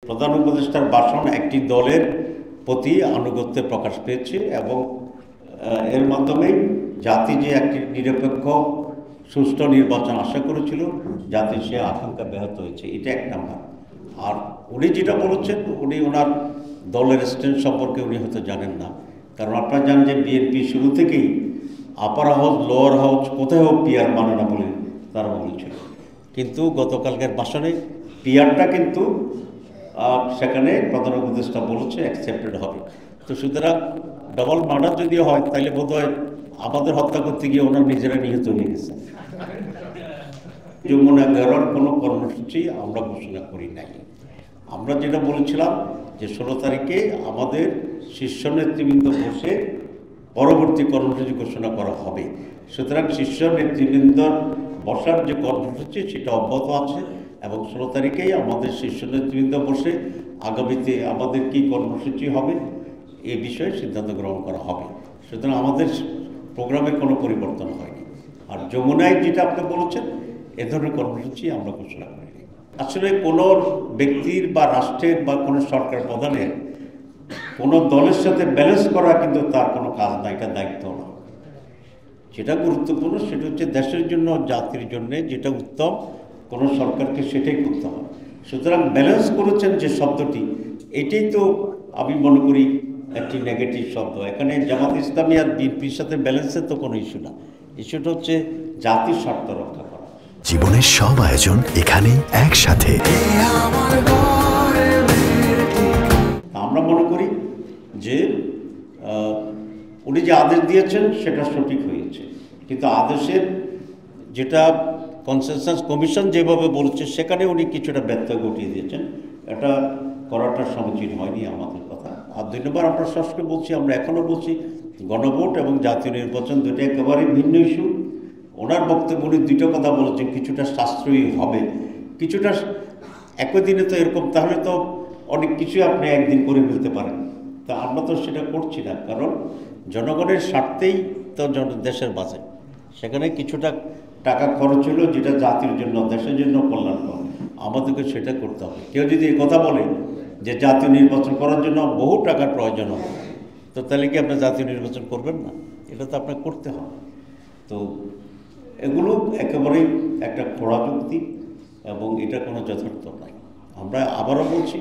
প্রধান উপদেষ্টার ভাষণ একটি দলের প্রতি আনুগত্যের প্রকাশ পেয়েছে এবং এর মাধ্যমে জাতি যে একটি নিরপেক্ষ সুষ্ঠু নির্বাচন আশা করেছিল জাতির সে আকাঙ্ক্ষা ব্যাহত হয়েছে, এটা এক নাম্বার। আর উনি যেটা বলেছেন, উনি ওনার দলের স্ট্যান্ড সম্পর্কে উনি হয়তো জানেন না, কারণ আপনারা জানেন যে বিএনপি শুরু থেকেই আপার হাউস লোয়ার হাউস কোথাও পিআর মানে না বলে তারা বলেছিল, কিন্তু গতকালকের ভাষণে পিআরটা কিন্তু সেখানে প্রধান উপদেষ্টা বলেছে অ্যাকসেপ্টেড হবে। তো সুতরাং ডাবল মার্ডার যদি হয় তাহলে বোধ হয় আমাদের হত্যা করতে গিয়ে ওনার নিজেরা নিহত হয়ে গেছে। যমুনা গেরোর কোনো কর্মসূচি আমরা ঘোষণা করি নাই। আমরা যেটা বলেছিলাম যে 16 তারিখে আমাদের শীর্ষ নেতৃবৃন্দ বসে পরবর্তী কর্মসূচি ঘোষণা করা হবে। সুতরাং শীর্ষ নেতৃবৃন্দর বসার যে কর্মসূচি সেটা অব্যাহত আছে এবং 16 তারিখেই আমাদের শীর্ষ নেতৃবৃন্দ বসে আগামীতে আমাদের কি কর্মসূচি হবে এ বিষয়ে সিদ্ধান্ত গ্রহণ করা হবে। সুতরাং আমাদের প্রোগ্রামের কোনো পরিবর্তন হয়নি। আর যমুনায় যেটা আপনি বলেছেন, এ ধরনের কর্মসূচি আমরা ঘোষণা করিনি। আসলে কোনো ব্যক্তির বা রাষ্ট্রের বা কোনো সরকার প্রধানের কোনো দলের সাথে ব্যালেন্স করা কিন্তু তার কোনো কাজ না, এটা দায়িত্ব না। যেটা গুরুত্বপূর্ণ সেটা হচ্ছে দেশের জন্য, জাতির জন্য যেটা উত্তম কোনো সরকারকে সেটাই করতে হবে। সুতরাং ব্যালেন্স করেছেন যে শব্দটি, এটাই তো আমি মনে করি একটি নেগেটিভ শব্দ। এখানে জামাত ইসলামী আর বিএনপির সাথে ব্যালেন্সের তো কোনো ইস্যু না, ইস্যুটা হচ্ছে জাতির স্বার্থ রক্ষা করা। জীবনের সব আয়োজন এখানে একসাথে। আমরা মনে করি যে উনি যে আদেশ দিয়েছেন সেটা সঠিক হয়েছে, কিন্তু আদেশের যেটা কনসেনসাস কমিশন যেভাবে বলছে সেখানে উনি কিছুটা ব্যত্যয় ঘটিয়ে দিয়েছেন, এটা করাটা সমীচীন হয়নি আমাদের কথা। আর 2 নম্বর আমরা সবসময় বলছি, আমরা এখনও বলছি গণভোট এবং জাতীয় নির্বাচন দুটো একেবারেই ভিন্ন ইস্যু। ওনার বক্তব্য উনি 2টা কথা বলেছেন, কিছুটা সাশ্রয়ী হবে, কিছুটা একই দিনে তো এরকম, তাহলে তো অনেক কিছু আপনি একদিন করে ফেলতে পারেন। তা আমরা তো সেটা করছি না, কারণ জনগণের স্বার্থেই তো দেশের বাজেট, সেখানে কিছুটা টাকা খরচ হলো যেটা জাতির জন্য, দেশের জন্য কল্যাণকর, আমাদেরকে সেটা করতে হবে। কেউ যদি এই কথা বলে যে জাতীয় নির্বাচন করার জন্য বহু টাকার প্রয়োজন হবে, তো তাহলে কি আপনি জাতীয় নির্বাচন করবেন না? এটা তো আপনাকে করতে হবে। তো এগুলো একেবারেই একটা খোড়া যুক্তি এবং এটা কোনো যথার্থ নাই। আমরা আবারও বলছি,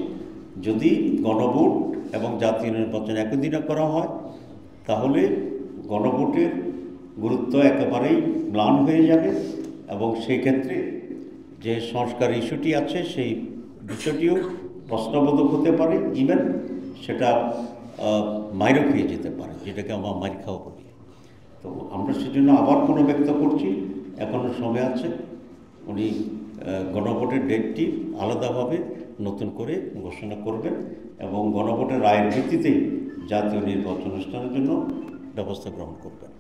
যদি গণভোট এবং জাতীয় নির্বাচন একই দিনে করা হয় তাহলে গণভোটের গুরুত্ব একেবারেই ম্লান হয়ে যাবে এবং সেই ক্ষেত্রে যে সংস্কার ইস্যুটি আছে সেই বিষয়টিও প্রশ্নবোধক হতে পারে, ইভেন সেটা মাইরও খেয়ে যেতে পারে, যেটাকে আমরা মাইর খাওয়া বলি। তো আমরা সেজন্য আবার কোনো ব্যক্ত করছি, এখনও সময় আছে, উনি গণভোটের ডেটটি আলাদাভাবে নতুন করে ঘোষণা করবেন এবং গণভোটের রায়ের ভিত্তিতেই জাতীয় নির্বাচন অনুষ্ঠানের জন্য ব্যবস্থা গ্রহণ করবেন।